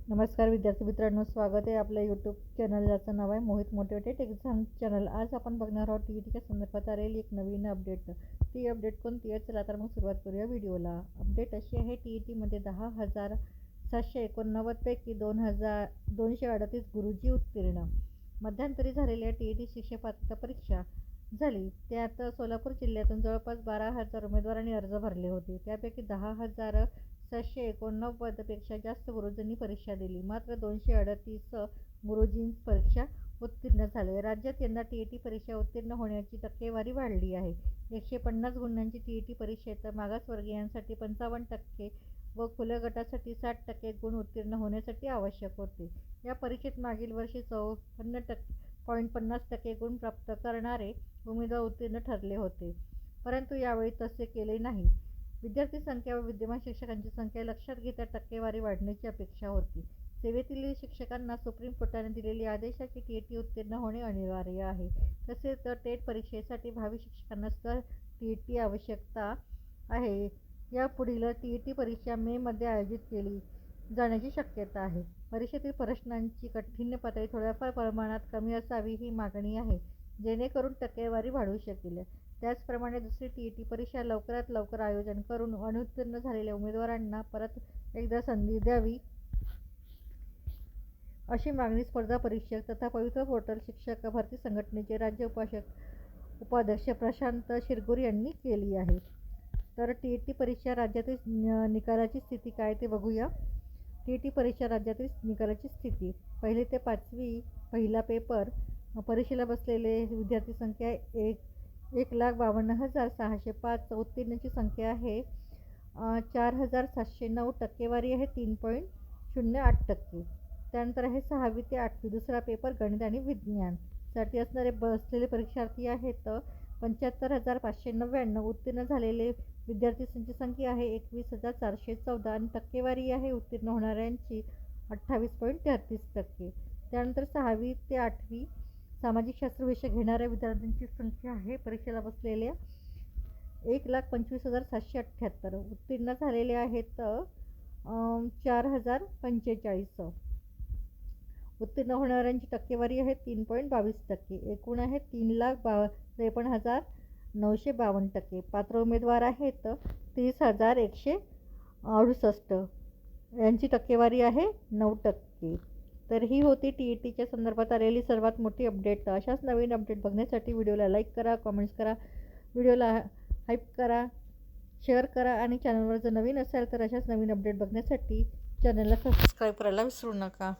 नमस्कार विद्यार्थी मित्रांनो, स्वागत आहे आपल्या यूट्यूब चॅनल ज्याचं नाव आहे मोहित मोटिवेटेड एक्झाम चॅनल। आज आपण बघणार आहोत टीईटीच्या संदर्भात आलेली एक नवीन अपडेट। ती अपडेट कोणती आहे, चला तर मग सुरुवात करूया व्हिडिओला। अपडेट अशी आहे, टीईटीमध्ये 10,789 पैकी 2,238 गुरुजी उत्तीर्ण। मध्यंतरी झालेल्या टीईटी शिक्षक पात्रता परीक्षा झाली, त्यात सोलापूर जिल्ह्यातून जवळपास 12,000 उमेदवारांनी अर्ज भरले होते। त्यापैकी 10,789 पेक्षा जास्त गुरुजींनी परीक्षा दिली। मात्र 238 गुरुजी परीक्षा उत्तीर्ण झाले। राज्यात यंदा टीईटी परीक्षा उत्तीर्ण होण्याची टक्केवारी वाढली आहे। 150 गुणांची टीईटी परीक्षेत मागासवर्गीयांसाठी 55% व खुल्या गटासाठी 60% गुण उत्तीर्ण होण्यासाठी आवश्यक होते। या परीक्षेत मागील वर्षी 54.50% गुण प्राप्त करणारे उमेदवार उत्तीर्ण ठरले होते, परंतु यावेळी तसे केले नाही। विद्यार्थी संख्या व विद्यमान शिक्षकांची संख्या लक्षात घेता टक्केवारी वाढण्याची अपेक्षा होती। सेवेतील शिक्षकांना सुप्रीम कोर्टाने दिलेल्या आदेशाची टीईटी उत्तीर्ण होणे अनिवार्य आहे। तसेच टेट परीक्षेसाठी भावी शिक्षकांना सुद्धा टीईटी आवश्यकता आहे। यापुढील टीईटी परीक्षा मे मध्ये आयोजित केली जाण्याची शक्यता आहे। परीक्षेतील प्रश्नांची काठिण्य पातळी थोड्याफार प्रमाणात कमी असावी ही मागणी आहे, जेणेकरून टक्केवारी वाढू शकेल। त्याचप्रमाणे दुसरी टीईटी परीक्षा लवकरात लवकर आयोजन करून अनुत्तीर्ण झालेल्या उमेदवारांना परत एकदा संधी द्यावी, अशी मागणी स्पर्धा परीक्षक तथा पवित्र पोर्टल शिक्षक भरती संघटनेचे राज्य उपाध्यक्ष प्रशांत शिरगुर यांनी केली आहे। तर टीईटी परीक्षा राज्यातील निकालाची स्थिती काय ते बघूया। टीईटी परीक्षा राज्यातील निकालाची स्थिती। 1ली ते 5वी पहिला पेपर परीक्षेला बसलेले विद्यार्थी संख्या 1,52,605। उत्तीर्णांची संख्या आहे 4,709। टक्केवारी आहे 3.08%। त्यानंतर आहे 6वी ते 8वी दुसरा पेपर गणित आणि विज्ञान साठी असणारे बसलेले परीक्षार्थी आहेत 75,599। उत्तीर्ण झालेले विद्यार्थ्यांची संख्या आहे 21,414 आणि टक्केवारी आहे उत्तीर्ण होणाऱ्यांची 28.33%। त्यानंतर 6वी ते 8वी सामाजिक शास्त्र विषय घेणाऱ्या विद्यार्थ्यांची संख्या आहे परीक्षेला बसलेल्या 1,25,778। उत्तीर्ण झालेले आहेत 4,045। उत्तीर्ण होणाऱ्यांची टक्केवारी आहे 3.22%। एकूण आहे 3,53,952। पात्र उमेदवार आहेत 30,168। यांची टक्केवारी आहे 9%। तर ही होती टीईटीच्या संदर्भात आलेली सर्वात मोठी अपडेट। अशाच नवीन अपडेट बघण्यासाठी व्हिडिओला लाईक करा, कमेंट्स करा, व्हिडिओला हाईप करा, शेअर करा आणि चॅनलवर जर नवीन असाल तर अशाच नवीन अपडेट बघण्यासाठी चॅनलला सबस्क्राईब करायला विसरू नका।